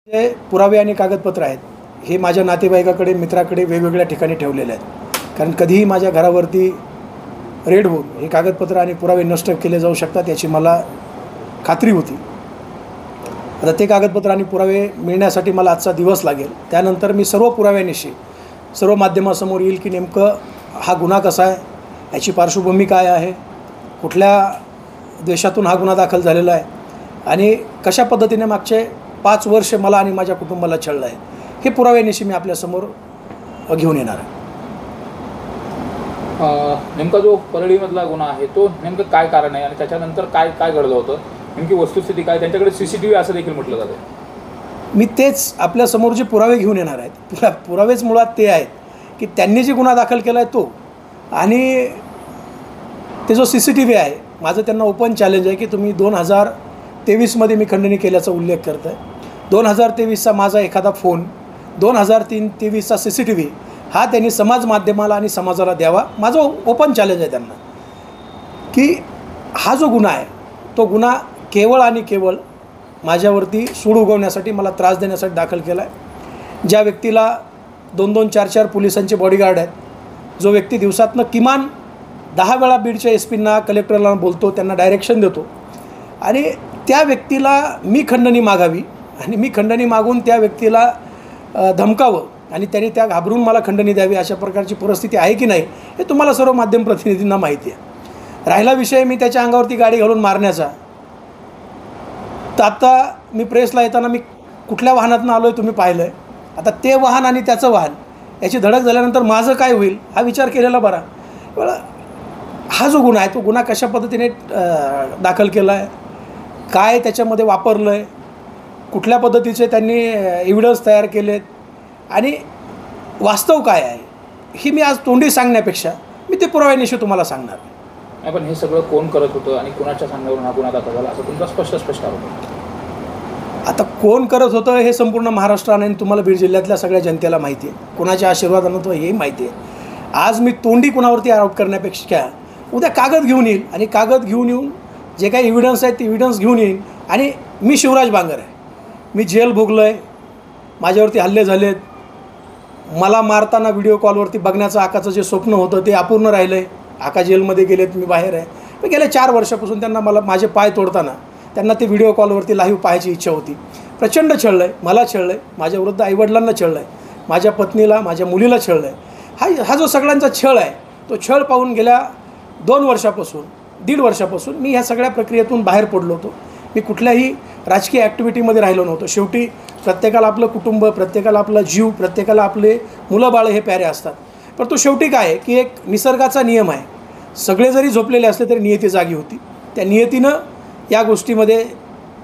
जे पुरावे आणि कागदपत्र आहेत हे माझ्या नातेवाईकाकडे मित्राकडे वेगवेगळ्या ठिकाणी ठेवलेले आहेत, कारण कधीही माझ्या घरावरती रेड होऊन हे कागदपत्र आणि पुरावे नष्ट केले जाऊ शकतात याची मला खात्री होती. आता ते कागदपत्र आणि पुरावे मिळण्यासाठी मला आजचा दिवस लागेल. त्यानंतर मी सर्व पुराव्यानिशी सर्व माध्यमासमोर येईल की नेमकं हा गुन्हा कसा आहे, याची पार्श्वभूमी काय आहे, कुठल्या देशातून हा गुन्हा दाखल झालेला आहे आणि कशा पद्धतीने मागचे 5 वर्ष मला आणि माझ्या कुटुंबाला छळलं आहे, हे पुराव्यानिशी मी आपल्यासमोर घेऊन येणार आहे. नेमका जो परळीमधला गुन्हा आहे तो नेमकं काय कारण आहे आणि त्याच्यानंतर काय काय घडलं होतं, नेमकी वस्तुस्थिती काय, त्यांच्याकडे CCTV असं देखील म्हटलं जातं. मी तेच आपल्यासमोर जे पुरावे घेऊन येणार आहेत, पुरावेच मुळात ते आहेत की त्यांनी जे गुन्हा दाखल केला आहे तो, आणि ते जो CCTV आहे, माझं त्यांना ओपन चॅलेंज आहे की तुम्ही 2023मध्ये मी खंडणी केल्याचा उल्लेख करत आहे. 2023चा माझा एखादा फोन, 2023चा CCTV हा त्यांनी समाज माध्यमाला आणि समाजाला द्यावा. माझं ओपन चॅलेंज आहे त्यांना की हा जो गुन्हा आहे तो गुन्हा केवळ आणि केवळ माझ्यावरती सूड उगवण्यासाठी, मला त्रास देण्यासाठी दाखल केला आहे. ज्या व्यक्तीला 2-2, 4-4 पोलिसांचे बॉडीगार्ड आहेत, जो व्यक्ती दिवसातनं किमान 10 वेळा बीडच्या SP ना कलेक्टरला बोलतो, त्यांना डायरेक्शन देतो, आणि त्या व्यक्तीला मी खंडणी मागावी आणि मी खंडणी मागून त्या व्यक्तीला धमकावं आणि त्यांनी त्या घाबरून मला खंडणी द्यावी, अशा प्रकारची परिस्थिती आहे की नाही हे तुम्हाला सर्व माध्यम प्रतिनिधींना माहिती आहे. राहिला विषय मी त्याच्या अंगावरती गाडी घालून मारण्याचा, तर आता मी प्रेसला येताना मी कुठल्या वाहनातून आलो आहे तुम्ही पाहिलं आहे. आता ते वाहन आणि त्याचं वाहन याची धडक झाल्यानंतर माझं काय होईल हा विचार केलेला बरा. हा जो गुन्हा आहे तो गुन्हा कशा पद्धतीने दाखल केला आहे, काय त्याच्यामध्ये वापरलं आहे, कुठल्या पद्धतीचे त्यांनी एव्हिडन्स तयार केलेत आणि वास्तव काय आहे ही मी आज तोंडी सांगण्यापेक्षा मी ते पुराव्यानिशी तुम्हाला सांगणार. नाही, पण हे सगळं कोण करत होतं आणि कोणाच्या सांगण्यावरून हा गुन्हा दाखल झाला असं तुमचा स्पष्ट आरोप. आता कोण करत होतं हे संपूर्ण महाराष्ट्राने आणि तुम्हाला बीड जिल्ह्यातल्या सगळ्या जनतेला माहिती आहे, कोणाच्या आशीर्वादानं तो हेही माहिती आहे. आज मी तोंडी कुणावरती आरोप करण्यापेक्षा उद्या कागद घेऊन येईल आणि कागद घेऊन येऊन जे काही एव्हिडन्स आहेत ते एव्हिडन्स घेऊन येईन. आणि मी शिवराज बांगर आहे, मी जेल भोगलो आहे, माझ्यावरती हल्ले झालेत, मला मारताना व्हिडिओ कॉलवरती बघण्याचं आकाचं जे स्वप्न होतं ते अपूर्ण राहिलं आहे. आका जेलमध्ये गेलेत, मी बाहेर आहे. मी गेल्या 4 वर्षापासून त्यांना माझे पाय तोडताना त्यांना ते व्हिडिओ कॉलवरती लाईव्ह पाहायची इच्छा होती. प्रचंड छळलं आहे, मला छळलं आहे, माझ्याविरुद्ध आईवडिलांना छळलं आहे, माझ्या पत्नीला, माझ्या मुलीला छळलं आहे. हा जो सगळ्यांचा छळ आहे तो छळ पाहून गेल्या 2 वर्षापासून, 1.5 वर्षापासून मी ह्या सगळ्या प्रक्रियेतून बाहेर पडलो होतो. मी कुठल्याही राजकीय ॲक्टिव्हिटीमध्ये राहिलो नव्हतो. शेवटी प्रत्येकाला आपलं कुटुंब, प्रत्येकाला आपला जीव, प्रत्येकाला आपले मुलं बाळं हे प्यारे असतात. पण तो शेवटी काय आहे की एक निसर्गाचा नियम आहे, सगळे जरी झोपलेले असले तरी नियती जागी होती. त्या नियतीनं या गोष्टीमध्ये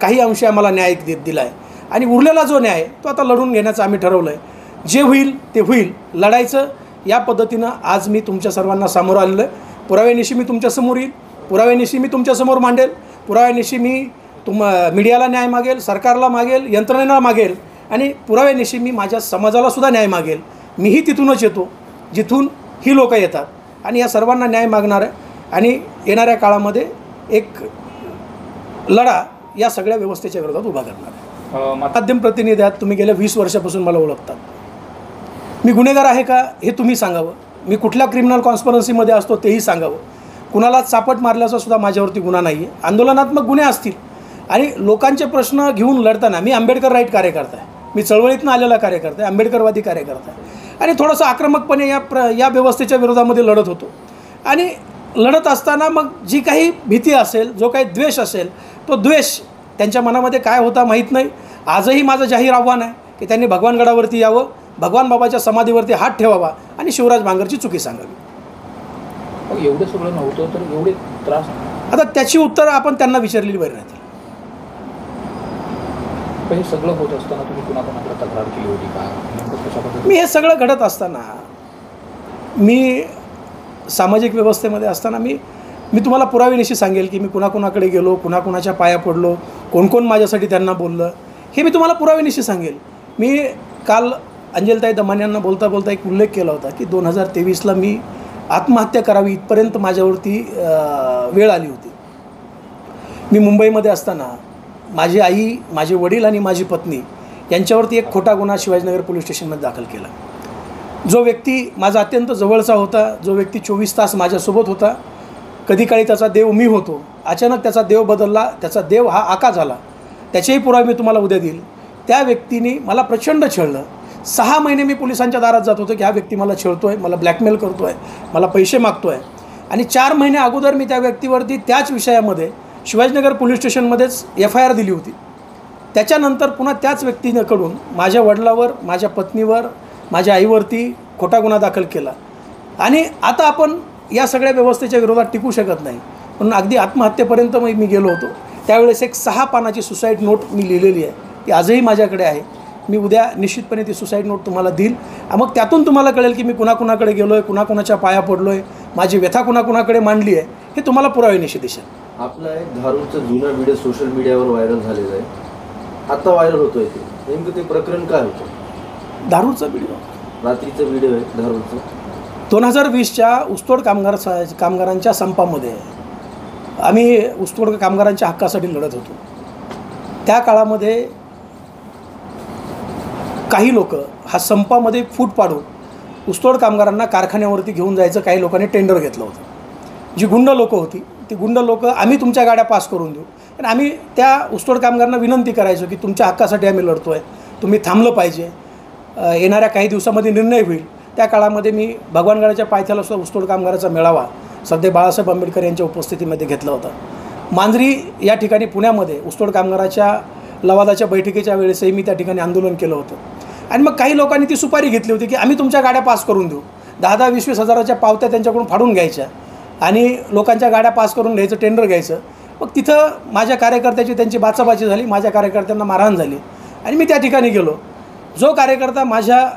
काही अंशी आम्हाला न्याय दिला आहे आणि उरलेला जो न्याय तो आता लढून घेण्याचं आम्ही ठरवलं आहे. जे होईल ते होईल, लढायचं या पद्धतीनं आज मी तुमच्या सर्वांना सामोरं आलेलं आहे. पुराव्यानिशी मी तुमच्यासमोर येईल, पुराव्यानिशी मी तुमच्यासमोर मांडेल, पुराव्यानिशी मी मीडियाला न्याय मागेल, सरकारला मागेल, यंत्रणेला मागेल आणि पुराव्यानिशी मी माझ्या समाजालासुद्धा न्याय मागेल. मीही तिथूनच येतो जिथून ही लोकं येतात आणि या सर्वांना न्याय मागणार आहे आणि येणाऱ्या काळामध्ये एक लढा या सगळ्या व्यवस्थेच्या विरोधात उभा करणार आहे. माध्यम प्रतिनिधी आहात तुम्ही, गेल्या 20 वर्षापासून मला ओळखतात. मी गुन्हेगार आहे का हे तुम्ही सांगावं, मी कुठल्या क्रिमिनल कॉन्स्पिरन्सीमध्ये असतो तेही सांगावं. कुणाला चापट मारल्याचा सुद्धा माझ्यावरती गुन्हा नाही आहे. आंदोलनात्मक गुन्हे असतील आणि लोकांचे प्रश्न घेऊन लढताना मी आंबेडकर राईट कार्यकर्ता आहे, मी चळवळीतनं आलेला कार्यकर्ता आहे, आंबेडकरवादी कार्यकर्ता आहे आणि थोडंसं आक्रमकपणे या व्यवस्थेच्या विरोधामध्ये लढत होतो. आणि लढत असताना मग जी काही भीती असेल, जो काही द्वेष असेल, तो द्वेष त्यांच्या मनामध्ये काय होता माहीत नाही. आजही माझं जाहीर आव्हान आहे की त्यांनी भगवानगडावरती यावं, भगवान बाबाच्या समाधीवरती हात ठेवावा आणि शिवराज बांगरची चुकी सांगावी. एवढं सगळं नव्हतं तर एवढे त्रास, आता त्याची उत्तरं आपण त्यांना विचारलेली बरी राहतील. हे सगळं होत असताना तुम्ही कुणाकडे तक्रार केली होती का? मी हे सगळं घडत असताना, मी सामाजिक व्यवस्थेमध्ये असताना मी तुम्हाला पुराव्यानिशी सांगेल की मी कुणाकुणाकडे गेलो, कुणाकुणाच्या पाया पडलो, कोण कोण माझ्यासाठी त्यांना बोललं, हे मी तुम्हाला पुराव्यानिशी सांगेल. मी काल अंजलताई दमाने यांना बोलता बोलता एक उल्लेख केला होता की 2023ला मी आत्महत्या करावी इथपर्यंत माझ्यावरती वेळ आली होती. मी मुंबईमध्ये असताना माझी आई, माझे वडील आणि माझी पत्नी यांच्यावरती एक खोटा गुन्हा शिवाजीनगर पोलीस स्टेशनमध्ये दाखल केला. जो व्यक्ती माझा अत्यंत जवळचा होता, जो व्यक्ती 24 तास माझ्यासोबत होता, कधी काळी त्याचा देव मी होतो, अचानक त्याचा देव बदलला, त्याचा देव हा आका झाला, त्याचेही पुरावे मी तुम्हाला उद्या देईल. त्या व्यक्तीने मला प्रचंड छळलं. 6 महिने मी पोलिसांच्या दारात जात होतो की हा व्यक्ती मला छळतो आहे, मला ब्लॅकमेल करतो आहे, मला पैसे मागतो आहे. आणि 4 महिने अगोदर मी त्या व्यक्तीवरती त्याच विषयामध्ये शिवाजीनगर पोलीस स्टेशनमध्येच FIR दिली होती. त्याच्यानंतर पुन्हा त्याच व्यक्तीकडून माझ्या वडिलावर, माझ्या पत्नीवर, माझ्या आईवरती खोटा गुन्हा दाखल केला. आणि आता आपण या सगळ्या व्यवस्थेच्या विरोधात टिकू शकत नाही म्हणून अगदी आत्महत्येपर्यंत मी गेलो होतो. त्यावेळेस एक 6 पानाची सुसाईड नोट मी लिहिलेली आहे, ती आजही माझ्याकडे आहे. मी उद्या निश्चितपणे ती सुसाईड नोट तुम्हाला देईल. मग त्यातून तुम्हाला कळेल की मी कुणाकुणाकडे गेलो आहे, कुणाकुणाच्या पाया पडलो आहे, माझी व्यथा कुणाकुणाकडे मांडली आहे, हे तुम्हाला पुराव्यानिशी दिसेल. आपला एक दारूचा जुना व्हिडिओ सोशल मीडियावर व्हायरल झालेला आहे, आता व्हायरल होतोय. ते नेमकं ते प्रकरण काय होतं? दारूचा व्हिडिओ, रात्रीचा व्हिडिओ आहे दारूचा. 2020च्या ऊसतोड कामगारांच्या संपामध्ये आम्ही ऊसतोड कामगारांच्या हक्कासाठी लढत होतो. त्या काळामध्ये काही लोक हा संपामध्ये फूट पाडून ऊसतोड कामगारांना कारखान्यावरती घेऊन जायचं काही लोकांनी टेंडर घेतलं होतं. जी गुंड लोकं होती ती गुंड लोकं आम्ही तुमच्या गाड्या पास करून देऊ, आणि आम्ही त्या ऊसतोड कामगारांना विनंती करायचो की तुमच्या हक्कासाठी आम्ही लढतो आहे, तुम्ही थांबलं पाहिजे, येणाऱ्या काही दिवसामध्ये निर्णय होईल. त्या काळामध्ये मी भगवानगडाच्या पायथ्याला सुद्धा ऊसतोड कामगाराचा मेळावा सध्या बाळासाहेब आंबेडकर यांच्या उपस्थितीमध्ये घेतला होता. मांजरी या ठिकाणी पुण्यामध्ये ऊसतोड कामगाराच्या लवादाच्या बैठकीच्या वेळेसही मी त्या ठिकाणी आंदोलन केलं होतं. आणि मग काही लोकांनी ती सुपारी घेतली होती की आम्ही तुमच्या गाड्या पास करून देऊ. 10-20 हजाराच्या पावत्या त्यांच्याकडून फाडून घ्यायच्या आणि लोकांच्या गाड्या पास करून घ्यायचं, टेंडर घ्यायचं. मग तिथं माझ्या कार्यकर्त्याची त्यांची बाचाबाची झाली, माझ्या कार्यकर्त्यांना मारहाण झाली आणि मी त्या ठिकाणी गेलो. जो कार्यकर्ता माझ्या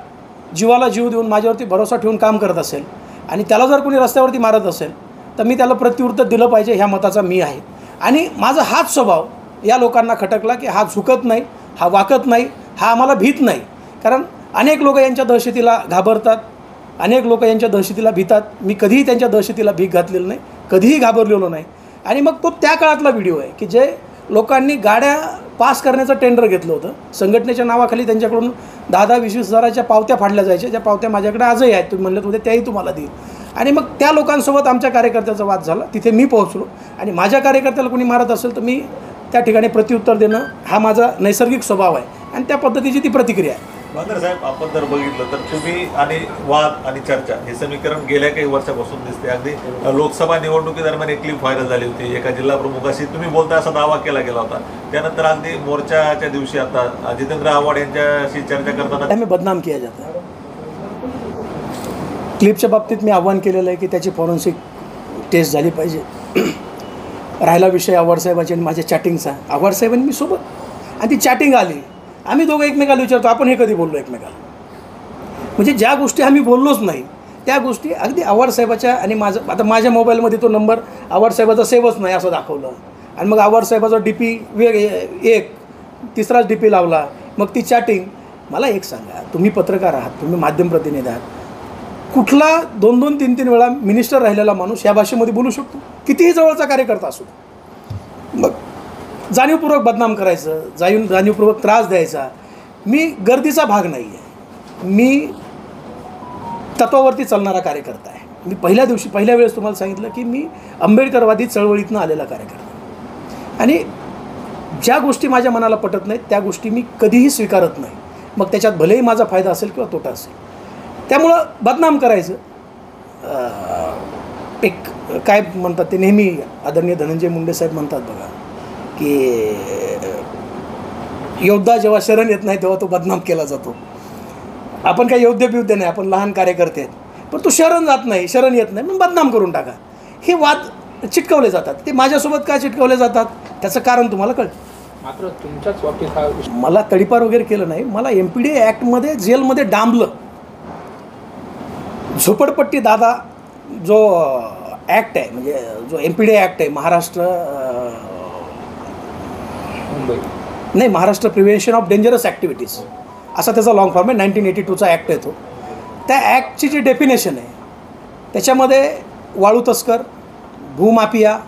जीवाला जीव देऊन माझ्यावरती भरोसा ठेवून काम करत असेल आणि त्याला जर कोणी रस्त्यावरती मारत असेल तर मी त्याला प्रत्युत्तर दिलं पाहिजे, ह्या मताचा मी आहे. आणि माझा हाच स्वभाव या लोकांना खटकला की हा झुकत नाही, हा वाकत नाही, हा आम्हाला भीत नाही. कारण अनेक लोक यांच्या दहशतीला घाबरतात, अनेक लोक यांच्या दहशतीला भीतात. मी कधीही त्यांच्या दहशतीला भीक घातलेलं नाही, कधीही घाबरलेलो नाही. आणि मग तो त्या काळातला व्हिडिओ आहे की जे लोकांनी गाड्या पास करण्याचं टेंडर घेतलं होतं. संघटनेच्या नावाखाली त्यांच्याकडून 10-20 हजाराच्या पावत्या फाडल्या जायच्या, ज्या पावत्या माझ्याकडे आजही आहेत. तुम्ही म्हणलं उद्या त्याही तुम्हाला देईल. आणि मग त्या लोकांसोबत आमच्या कार्यकर्त्याचा वाद झाला, तिथे मी पोहोचलो आणि माझ्या कार्यकर्त्याला कोणी मारत असेल तर मी त्या ठिकाणी प्रत्युत्तर देणं हा माझा नैसर्गिक स्वभाव आहे आणि त्या पद्धतीची ती प्रतिक्रिया आहे. वांद्रे साहेब, आपण जर बघितलं तर तुम्ही आणि वाद आणि चर्चा हे समीकरण गेल्या काही वर्षापासून दिसते. अगदी लोकसभा निवडणुकीदरम्यान एक क्लिप व्हायरल झाली होती, एका जिल्हा प्रमुखाशी तुम्ही बोलता असा दावा केला गेला होता. त्यानंतर अगदी मोर्चाच्या दिवशी आता जितेंद्र आव्हाड यांच्याशी चर्चा करताना आम्ही बदनाम किया जाता. क्लिपच्या बाबतीत मी आव्हान केलेलं आहे की त्याची फॉरेन्सिक टेस्ट झाली पाहिजे. राहिला विषय आव्हाडसाहेबाची आणि माझ्या चॅटिंगचा, आव्हाडसाहेबांनी मी सोबत आणि ती चॅटिंग आली. आम्ही दोघं एकमेकाला विचारतो आपण हे कधी बोललो एकमेकाला. म्हणजे ज्या गोष्टी आम्ही बोललोच नाही त्या गोष्टी अगदी आव्हाडसाहेबाच्या आणि माझं आता माझ्या मोबाईलमध्ये तो नंबर आव्हाडसाहेबाचा सेवच नाही असं दाखवलं. आणि मग आव्हाडसाहेबाचा DP एक तिसराच DP लावला. मग ती चॅटिंग. मला एक सांगा, तुम्ही पत्रकार आहात, तुम्ही माध्यम प्रतिनिधी आहात, कुठला 2-2, 3-3 वेळा मिनिस्टर राहिलेला माणूस या भाषेमध्ये बोलू शकतो? कितीही जवळचा कार्यकर्ता असो. मग जाणीवपूर्वक बदनाम करायचं, जाणीवपूर्वक त्रास द्यायचा. मी गर्दीचा भाग नाही आहे, मी तत्वावरती चालणारा कार्यकर्ता आहे. मी पहिल्या वेळेस तुम्हाला सांगितलं की मी आंबेडकरवादी चळवळीतनं आलेला कार्यकर्ता आणि ज्या गोष्टी माझ्या मनाला पटत नाहीत त्या गोष्टी मी कधीही स्वीकारत नाही. मग त्याच्यात भलेही माझा फायदा असेल किंवा तोटा असेल. त्यामुळं बदनाम करायचं एक काय म्हणतात ते नेहमी आदरणीय धनंजय मुंडे साहेब म्हणतात बघा की योद्धा जेव्हा शरण येत नाही तेव्हा तो बदनाम केला जातो. आपण काही योद्धे बिवद्धे नाही, आपण लहान कार्यकर्ते आहेत, पण तो शरण जात नाही, शरण येत नाही, मग बदनाम करून टाका. हे वाद चिटकवले जातात. ते माझ्यासोबत काय चिटकवले जातात त्याचं कारण तुम्हाला कळतं. मात्र तुमच्याच बाबतीत हा मला तडीपार वगैरे केलं नाही. मला MPDA ॲक्टमध्ये जेलमध्ये डांबलं. झोपडपट्टी दादा जो ॲक्ट आहे म्हणजे जो MPDA ॲक्ट आहे Maharashtra prevention of dangerous activities असा त्याचा लॉंग फॉर्म आहे. 1982चा ॲक्ट आहे तो. त्या ॲक्टची जी डेफिनेशन आहे त्याच्यामध्ये वाळू तस्कर, भूमाफिया,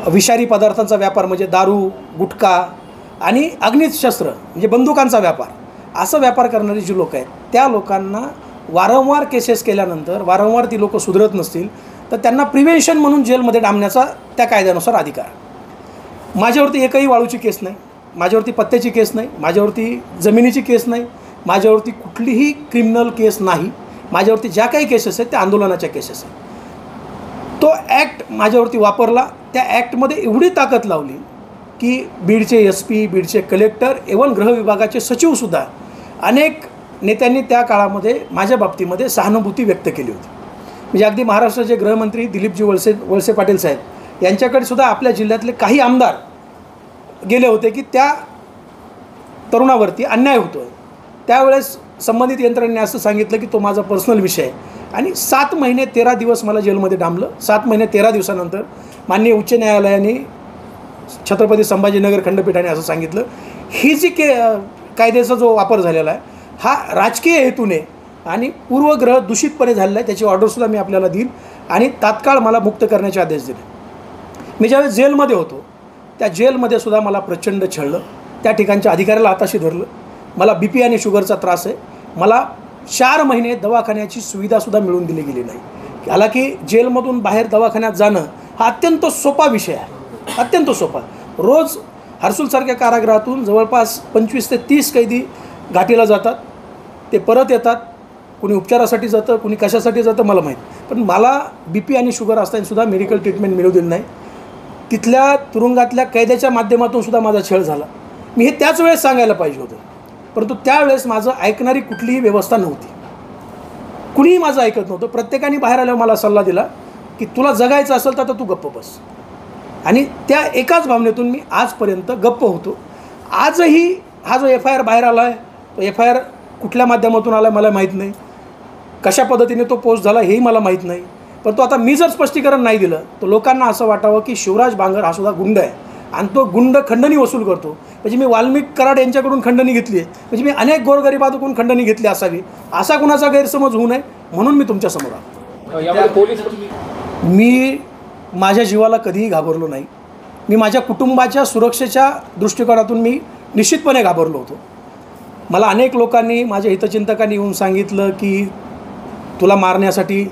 विषारी पदार्थांचा व्यापार म्हणजे दारू, गुटखा, आणि अग्निशस्त्र म्हणजे बंदुकांचा व्यापार असा व्यापार करणारी जी लोक आहेत त्या लोकांना वारंवार केसेस केल्यानंतर वारंवार ती लोकं सुधरत नसतील तर त्यांना प्रिव्हेन्शन म्हणून जेलमध्ये डांबण्याचा त्या कायद्यानुसार अधिकार आहे. माझ्यावरती एकही वाळूची केस नाही, माझ्यावरती पत्त्याची केस नाही, माझ्यावरती जमिनीची केस नाही, माझ्यावरती कुठलीही क्रिमिनल केस नाही. माझ्यावरती ज्या काही केसेस आहेत त्या आंदोलनाच्या केसेस आहेत. तो ॲक्ट माझ्यावरती वापरला. त्या ॲक्टमध्ये एवढी ताकद लावली की बीडचे SP, बीडचे कलेक्टर, एवन गृह विभागाचे सचिवसुद्धा अनेक नेत्यांनी त्या काळामध्ये माझ्या बाबतीमध्ये सहानुभूती व्यक्त केली होती. म्हणजे अगदी महाराष्ट्राचे गृहमंत्री दिलीपजी वळसे पाटील साहेब यांच्याकडे सुद्धा आपल्या जिल्ह्यातले काही आमदार गेले होते की त्या तरुणावरती अन्याय होतो आहे. त्यावेळेस संबंधित यंत्रणेने असं सांगितलं की तो माझा पर्सनल विषय आहे आणि 7 महिने 13 दिवस मला जेलमध्ये डांबलं. 7 महिने 13 दिवसानंतर माननीय उच्च न्यायालयाने छत्रपती संभाजीनगर खंडपीठाने असं सांगितलं ही जी कायद्याचा जो वापर झालेला आहे हा राजकीय हेतूने आणि पूर्वग्रह दूषितपणे झालेला आहे. त्याची ऑर्डरसुद्धा मी आपल्याला देईन आणि तात्काळ मला मुक्त करण्याचे आदेश दिले. मी ज्यावेळेस जेलमध्ये होतो त्या जेलमध्ये सुद्धा मला प्रचंड छळलं. त्या ठिकाणच्या अधिकाऱ्याला हाताशी धरलं. मला BP आणि शुगरचा त्रास आहे. मला 4 महिने दवाखान्याची सुविधासुद्धा मिळवून दिली गेली नाही. हालाकी जेलमधून बाहेर दवाखान्यात जाणं हा अत्यंत सोपा विषय आहे, अत्यंत सोपा. रोज हर्सूलसारख्या कारागृहातून जवळपास 25 ते 30 कैदी घाटीला जातात. ते परत येतात. कुणी उपचारासाठी जातं, कुणी कशासाठी जातं मला माहीत. पण मला BP आणि शुगर असतानासुद्धा मेडिकल ट्रीटमेंट मिळू दिली नाही. तिथल्या तुरुंगातल्या कैद्याच्या माध्यमातून सुद्धा माझा छळ झाला. मी हे त्याच वेळेस सांगायला पाहिजे होतं, परंतु त्यावेळेस माझं ऐकणारी कुठलीही व्यवस्था नव्हती. कुणीही माझं ऐकत नव्हतं. प्रत्येकाने बाहेर आल्यावर मला सल्ला दिला की तुला जगायचं असेल तर तू गप्प बस. आणि त्या एकाच भावनेतून मी आजपर्यंत गप्प होतो. आजही हा जो FIR बाहेर आला आहे तो FIR कुठल्या माध्यमातून आला मला माहीत नाही, कशा पद्धतीने तो पोस्ट झाला हेही मला माहीत नाही. परंतु आता मी जर स्पष्टीकरण नाही दिलं तर लोकांना असं वाटावं की शिवराज बांगर हा सुद्धा गुंड आहे आणि तो गुंड खंडणी वसूल करतो. म्हणजे मी वाल्मिक कराड यांच्याकडून खंडणी घेतली आहे, म्हणजे मी अनेक गोरगरिबाकडून खंडणी घेतली असावी असा कुणाचा गैरसमज होऊ नये म्हणून मी तुमच्यासमोर आलो. यामध्ये पोलीस मी माझ्या जीवाला कधीही घाबरलो नाही. मी माझ्या कुटुंबाच्या सुरक्षेच्या दृष्टिकोनातून मी निश्चितपणे घाबरलो होतो. मला अनेक लोकांनी माझ्या हितचिंतकांनी येऊन सांगितलं की तुला मारण्यासाठी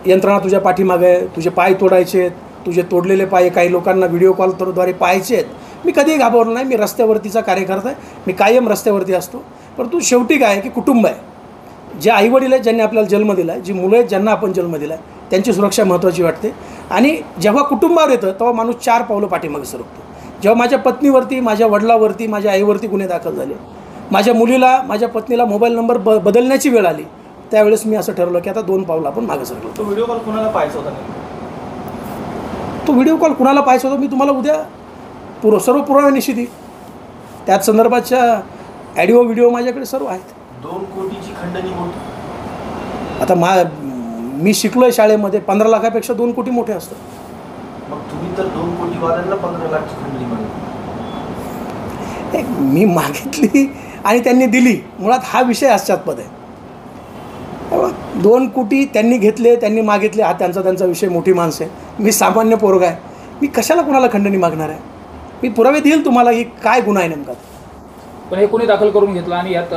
यंत्रणा तुझ्या पाठीमागे आहे, तुझे पाय तोडायचे आहेत, तुझे तोडलेले पाय काही लोकांना व्हिडिओ कॉलद्वारे पाहायचे आहेत. मी कधीही घाबरलो नाही. मी रस्त्यावरतीचा कार्यकर्ता आहे. मी कायम रस्त्यावरती असतो. परंतु शेवटी काय आहे की कुटुंब आहे. जे आईवडील आहेत ज्यांनी आपल्याला जन्म दिला आहे, जी मुलं आहेत ज्यांना आपण जन्म दिला आहे त्यांची सुरक्षा महत्त्वाची वाटते. आणि जेव्हा कुटुंबावर येतं तेव्हा माणूस 4 पावलं पाठीमागे सरकतो. जेव्हा माझ्या पत्नीवरती, माझ्या वडिलावरती, माझ्या आईवरती गुन्हे दाखल झाले, माझ्या मुलीला, माझ्या पत्नीला मोबाईल नंबर बदलण्याची वेळ आली, त्यावेळेस मी असं ठरवलं की आता 2 पावलं आपण मागे सरकलो. तो व्हिडिओ कॉल कुणाला पाहायचा होता? तो व्हिडिओ कॉल कुणाला पाहायचा होता मी तुम्हाला उद्या सर्व पुराव्यानिशी देईन. त्याच संदर्भाच्या ॲडिओ व्हिडिओ माझ्याकडे सर्व आहेत. 2 कोटीची खंडणी होती. आता मी शिकलो आहे शाळेमध्ये 15 लाखापेक्षा 2 कोटी मोठे असतात. मग तुम्ही तर 2 कोटीवाल्यांना 15 लाखची खंडणी मागितली. मी मागितली आणि त्यांनी दिली. मुळात हा विषय हास्यास्पद आहे. 2 कोटी त्यांनी घेतले, त्यांनी मागितले, हा त्यांचा विषय. मोठी माणसं आहे. मी सामान्य पोरगा आहे. मी कशाला कुणाला खंडणी मागणार आहे? मी पुरावे देईल तुम्हाला की काय गुन्हा आहे नेमका. पण हे कोणी दाखल करून घेतला आणि यात